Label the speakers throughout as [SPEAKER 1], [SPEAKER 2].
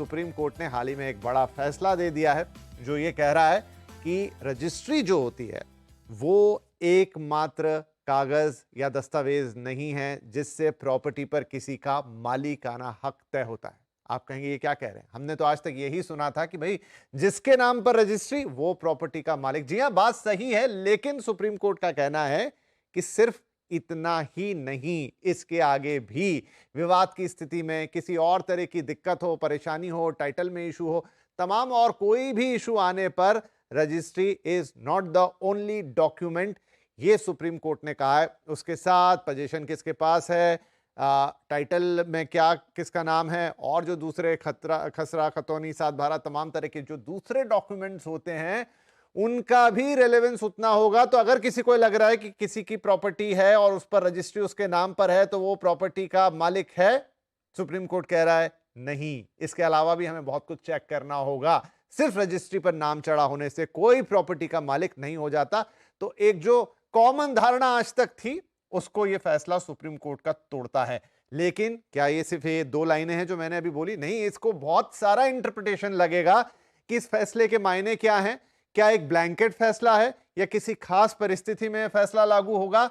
[SPEAKER 1] Supreme court ने हाल ही में एक बड़ा फैसला दे दिया है जो ये कह रहा है कि रजिस्ट्री जो होती है वो एकमात्र कागज या दस्तावेज नहीं है जिससे प्रॉपर्टी पर किसी का मालिकाना हक तय होता है। आप कहेंगे ये क्या कह रहे हैं, हमने तो आज तक यही सुना था कि भाई जिसके नाम पर रजिस्ट्री वो प्रॉपर्टी का मालिक। जी हां, बात सही है, लेकिन सुप्रीम कोर्ट का कहना है कि सिर्फ इतना ही नहीं, इसके आगे भी विवाद की स्थिति में किसी और तरह की दिक्कत हो, परेशानी हो, टाइटल में इशू हो, तमाम और कोई भी इशू आने पर registry is not the only document, ये सुप्रीम कोर्ट ने कहा है। उसके साथ पोजीशन किसके पास है, टाइटल में क्या किसका नाम है, और जो दूसरे खसरा खतौनी सात भारा तमाम तरह के जो दूसरे डॉक्यूमेंट्स होते हैं उनका भी रेलेवेंस उतना होगा। तो अगर किसी को लग रहा है कि किसी की प्रॉपर्टी है और उस पर रजिस्ट्री उसके नाम पर है तो वो प्रॉपर्टी का मालिक है, सुप्रीम कोर्ट कह रहा है नहीं, इसके अलावा भी हमें बहुत कुछ चेक करना होगा। सिर्फ रजिस्ट्री पर नाम चढ़ा होने से कोई प्रॉपर्टी का मालिक नहीं हो जाता। तो एक जो कॉमन धारणा आज तक थी उसको ये फैसला सुप्रीम कोर्ट का तोड़ता है। लेकिन क्या ये सिर्फ ये दो लाइनें हैं जो मैंने अभी बोली? नहीं, इसको बहुत सारा इंटरप्रिटेशन लगेगा कि इस फैसले के मायने क्या हैं। क्या एक ब्लैंकेट फैसला है या किसी खास परिस्थिति में फैसला लागू होगा?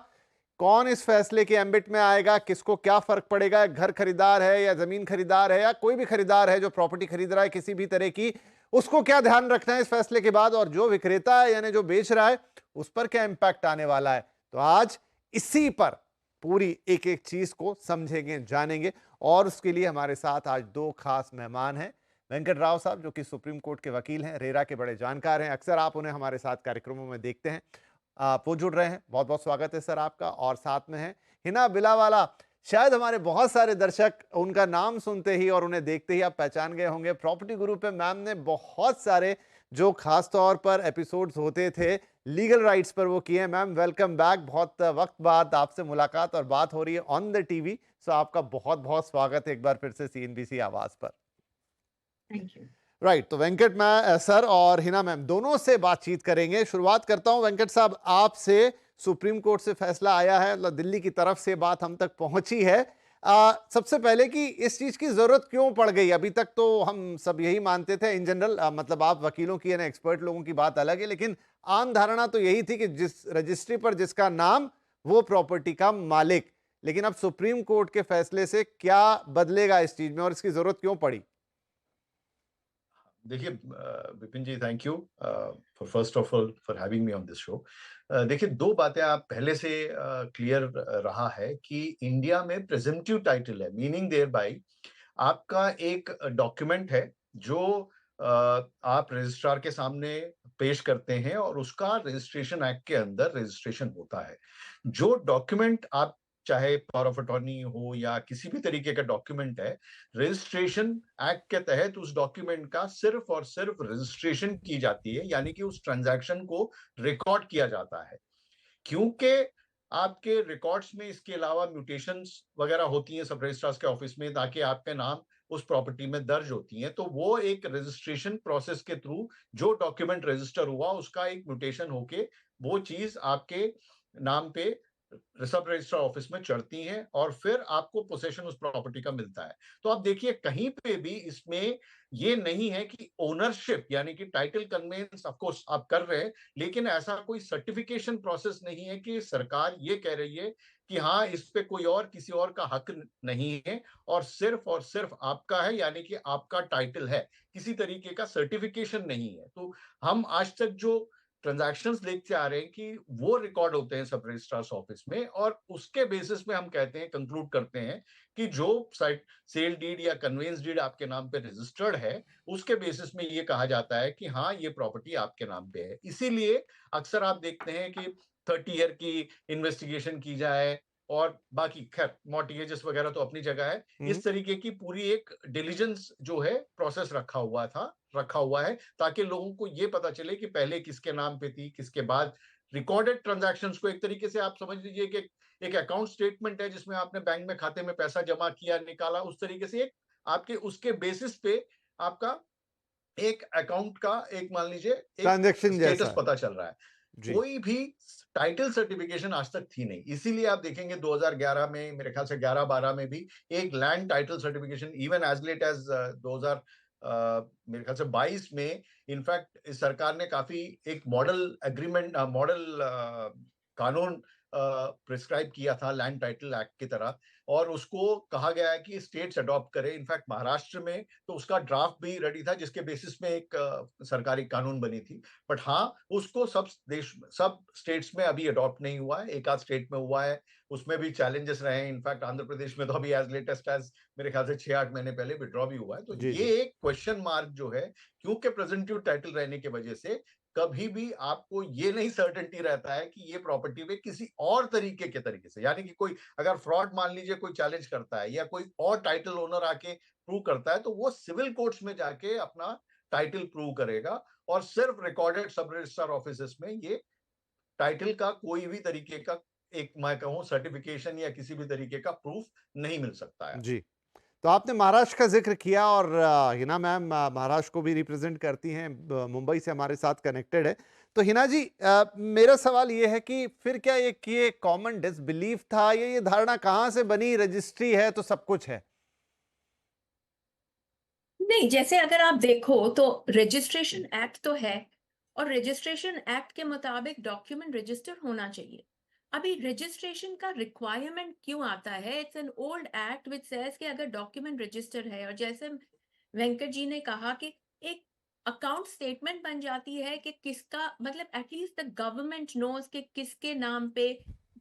[SPEAKER 1] कौन इस फैसले के एम्बिट में आएगा? किसको क्या फर्क पड़ेगा? घर खरीदार है या जमीन खरीदार है या कोई भी खरीदार है जो प्रॉपर्टी खरीद रहा है किसी भी तरह की, उसको क्या ध्यान रखना है इस फैसले के बाद? और जो विक्रेता है यानी जो बेच रहा है उस पर क्या इंपैक्ट आने वाला है? तो आज इसी पर पूरी एक एक चीज को समझेंगे, जानेंगे। और उसके लिए हमारे साथ आज दो खास मेहमान हैं। वेंकट राव साहब जो कि सुप्रीम कोर्ट के वकील हैं, रेरा के बड़े जानकार हैं, अक्सर आप उन्हें हमारे साथ कार्यक्रमों में देखते हैं, वो जुड़ रहे हैं, बहुत बहुत स्वागत है सर आपका। और साथ में है हिना बिलावाला, शायद हमारे बहुत सारे दर्शक उनका नाम सुनते ही और उन्हें देखते ही आप पहचान गए होंगे। प्रॉपर्टी गुरु पे मैम ने बहुत सारे जो खास तौर पर एपिसोड्स होते थे लीगल राइट्स पर वो किए। मैम वेलकम बैक, बहुत वक्त बाद आपसे मुलाकात और बात हो रही है ऑन द टीवी, सो आपका बहुत बहुत स्वागत है एक बार फिर से सीएनबीसी आवाज पर।
[SPEAKER 2] Thank you.
[SPEAKER 1] राइट, तो वेंकट मैम सर और हिना मैम दोनों से बातचीत करेंगे। शुरुआत करता हूं वेंकट साहब आपसे। सुप्रीम कोर्ट से फैसला आया है, मतलब दिल्ली की तरफ से बात हम तक पहुंची है। सबसे पहले कि इस चीज की जरूरत क्यों पड़ गई? अभी तक तो हम सब यही मानते थे इन जनरल, मतलब आप वकीलों की ना एक्सपर्ट लोगों की बात अलग है, लेकिन आम धारणा तो यही थी कि जिस रजिस्ट्री पर जिसका नाम वो प्रॉपर्टी का मालिक। लेकिन अब सुप्रीम कोर्ट के फैसले से क्या बदलेगा इस चीज में और इसकी जरूरत क्यों पड़ी?
[SPEAKER 3] देखिए Vipin ji, thank you for first of all for having me on this show. देखिए, दो बातें आप पहले से क्लियर रहा है कि इंडिया में प्रेजम्पटिव टाइटल है, मीनिंग देयर बाय आपका एक डॉक्यूमेंट है जो आप रजिस्ट्रार के सामने पेश करते हैं और उसका रजिस्ट्रेशन एक्ट के अंदर रजिस्ट्रेशन होता है। जो डॉक्यूमेंट आप चाहे पावर ऑफ अटॉर्नी हो या किसी भी तरीके का डॉक्यूमेंट है, रजिस्ट्रेशन एक्ट के तहत उस डॉक्यूमेंट का सिर्फ और सिर्फ रजिस्ट्रेशन की जाती है, यानी कि उस ट्रांजैक्शन को रिकॉर्ड किया जाता है। क्योंकि आपके रिकॉर्ड्स में इसके अलावा म्यूटेशंस वगैरह होती हैं सब रजिस्ट्रार्स के ऑफिस में, ताकि आपके नाम उस प्रॉपर्टी में दर्ज होती हैं, तो वो एक रजिस्ट्रेशन प्रोसेस के थ्रू जो डॉक्यूमेंट रजिस्टर हुआ उसका एक म्यूटेशन होके वो चीज आपके नाम पे सब रजिस्ट्रार ऑफिस में चढ़ती हैं और फिर आपको पोसेशन उस प्रॉपर्टी का मिलता है। तो आप देखिए, कहीं पे भी इसमें ये नहीं है कि ओनरशिप यानी कि टाइटल कन्वेंस ऑफ कोर्स आप कर रहे हैं, लेकिन ऐसा कोई सर्टिफिकेशन प्रोसेस नहीं है कि सरकार ये कह रही है कि हाँ इस पे कोई और किसी और का हक नहीं है और सिर्फ आपका है, यानी कि आपका टाइटल है, किसी तरीके का सर्टिफिकेशन नहीं है। तो हम आज तक जो ट्रांजैक्शंस देखते आ रहे हैं कि वो रिकॉर्ड होते हैं सब रजिस्ट्रार्स ऑफिस में, और उसके बेसिस पे हम कहते हैं, कंक्लूड करते हैं कि जो साइट सेल डीड या कन्वेंस डीड आपके नाम पे रजिस्टर्ड है, उसके बेसिस में ये कहा जाता है कि हाँ ये प्रॉपर्टी आपके नाम पे है। इसीलिए अक्सर आप देखते हैं कि 30 ईयर की इन्वेस्टिगेशन की जाए और बाकी खैर मॉर्टगेजेस वगैरह तो अपनी जगह है, इस तरीके की पूरी एक डिलीजेंस जो है प्रोसेस रखा हुआ है, ताकि लोगों को ये पता चले कि पहले किसके नाम पे थी, किसके बाद। रिकॉर्डेड ट्रांजैक्शंस को एक तरीके से आप समझ लीजिए कि एक अकाउंट स्टेटमेंट है जिसमें आपने बैंक में खाते में पैसा जमा किया, निकाला, उस तरीके से एक आपके उसके बेसिस पे आपका एक अकाउंट का एक मान लीजिए एक
[SPEAKER 1] ट्रांजैक्शन
[SPEAKER 3] स्टेटस पता चल रहा है।
[SPEAKER 1] जी।
[SPEAKER 3] कोई भी टाइटल सर्टिफिकेशन आज तक थी नहीं, इसीलिए आप देखेंगे 2011 में, मेरे ख्याल से 11-12 में भी एक land title certification even as late as मेरे ख्याल से 22 में इनफैक्ट इस सरकार ने काफी एक मॉडल एग्रीमेंट मॉडल कानून प्रिस्क्राइब किया था लैंड टाइटल एक्ट की तरह, और उसको कहा गया है कि स्टेट्स अडॉप्ट करें। इनफैक्ट महाराष्ट्र में तो उसका ड्राफ्ट भी रेडी था जिसके बेसिस में एक सरकारी कानून बनी थी। बट हाँ, उसको सब स्टेट्स में अभी अडॉप्ट नहीं हुआ है, एक आध स्टेट में हुआ है, उसमें भी चैलेंजेस रहे हैं। इनफैक्ट आंध्र प्रदेश में तो अभी एज लेटेस्ट एज मेरे ख्याल से 6-8 महीने पहले विड्रॉ भी हुआ है। तो
[SPEAKER 1] जी,
[SPEAKER 3] ये
[SPEAKER 1] जी।
[SPEAKER 3] एक क्वेश्चन मार्क जो है, क्योंकि प्रेजेंटिव टाइटल रहने की वजह से कभी भी आपको ये नहीं सर्टेनिटी रहता है कि ये प्रॉपर्टी में किसी और तरीके से, यानी कि कोई अगर फ्रॉड मान लीजिए कोई चैलेंज करता है या कोई और टाइटल ओनर आके प्रूव करता है, तो वो सिविल कोर्ट्स में जाके अपना टाइटल प्रूव करेगा, और सिर्फ रिकॉर्डेड सब रजिस्ट्रार ऑफिसेस में ये टाइटल का कोई भी तरीके का एक मैं कहूं सर्टिफिकेशन या किसी भी तरीके का प्रूफ नहीं मिल सकता है।
[SPEAKER 1] जी। तो आपने महाराष्ट्र का ज़िक्र किया और हिना मैम महाराष्ट्र को भी रिप्रेज़ेंट करती हैं, मुंबई से हमारे साथ कनेक्टेड है। तो हिना जी, मेरा सवाल ये है कि फिर क्या ये कॉमन डिसबिलीफ था या ये धारणा कहाँ से बनी रजिस्ट्री है तो सब कुछ है?
[SPEAKER 2] नहीं, जैसे अगर आप देखो तो रजिस्ट्रेशन एक्ट तो है और रजिस्ट्रेशन एक्ट के मुताबिक डॉक्यूमेंट रजिस्टर होना चाहिए। अभी रजिस्ट्रेशन का रिक्वायरमेंट क्यों आता है? It's an old act which says कि अगर डॉक्यूमेंट रजिस्टर है और जैसे वेंकट जी ने कहा कि एक अकाउंट स्टेटमेंट बन जाती है कि किसका मतलब एटलीस्ट द गवर्नमेंट नोज कि किसके नाम पे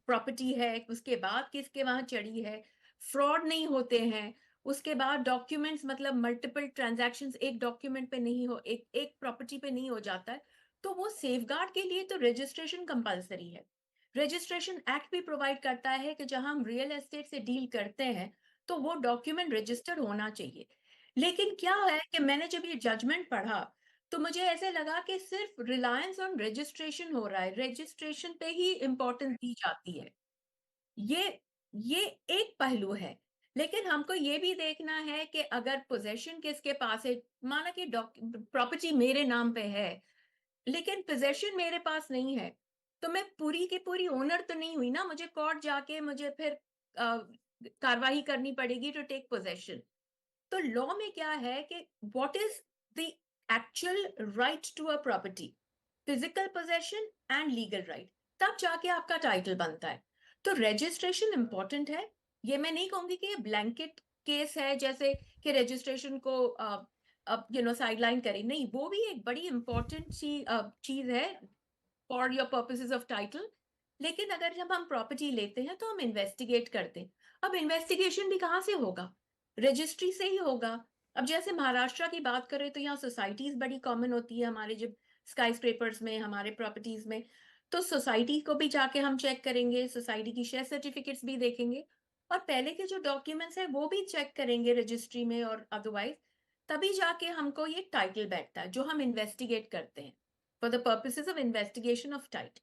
[SPEAKER 2] प्रॉपर्टी है, उसके बाद किसके वहां चढ़ी है, फ्रॉड नहीं होते हैं। उसके बाद डॉक्यूमेंट्स मतलब मल्टीपल ट्रांजैक्शंस एक डॉक्यूमेंट पे नहीं हो, एक एक प्रॉपर्टी पे नहीं हो जाता है। तो वो सेफगार्ड के लिए तो रजिस्ट्रेशन कंपलसरी है। रजिस्ट्रेशन एक्ट भी प्रोवाइड करता है कि जहां हम रियल एस्टेट से डील करते हैं तो वो डॉक्यूमेंट रजिस्टर्ड होना चाहिए। लेकिन क्या है कि मैंने जब ये जजमेंट पढ़ा तो मुझे ऐसे लगा कि सिर्फ रिलायंस ऑन रजिस्ट्रेशन हो रहा है, रजिस्ट्रेशन पे ही इंपॉर्टेंस दी जाती है। ये ये एक पहलू है। लेकिन हमको ये भी देखना है कि अगर पोज़ेशन किसके पास है, माना कि प्रॉपर्टी मेरे नाम पे है, लेकिन पोज़ेशन मेरे पास नहीं है, तो मैं पूरी की पूरी ओनर तो नहीं हुई ना, मुझे कोर्ट जाके मुझे फिर कार्रवाई करनी पड़ेगी टू टेक पोज़ेशन। तो लॉ में क्या है कि what is the actual right to a property? Physical possession and legal right, तब जाके आपका टाइटल बनता है। तो रजिस्ट्रेशन इंपॉर्टेंट है। ये मैं नहीं कहूंगी कि ये ब्लैंकेट केस है जैसे कि रजिस्ट्रेशन को अब साइडलाइन करें, नहीं, वो भी एक बड़ी इंपॉर्टेंट चीज है for your purposes of title. लेकिन अगर जब हम प्रॉपर्टी लेते हैं तो हम इन्वेस्टिगेट करते हैं। अब इन्वेस्टिगेशन भी कहाँ से होगा? रजिस्ट्री से ही होगा। अब जैसे महाराष्ट्र की बात करें तो यहाँ सोसाइटीज बड़ी कॉमन होती है हमारे जब स्काई स्क्रेपर्स में, हमारे प्रॉपर्टीज में। तो सोसाइटी को भी जाके हम चेक करेंगे, सोसाइटी की शेयर सर्टिफिकेट्स भी देखेंगे और पहले के जो डॉक्यूमेंट्स है वो भी चेक करेंगे रजिस्ट्री में और अदरवाइज। तभी जाके हमको ये टाइटल बैठता है जो हम इन्वेस्टिगेट करते हैं for the purposes of investigation of title.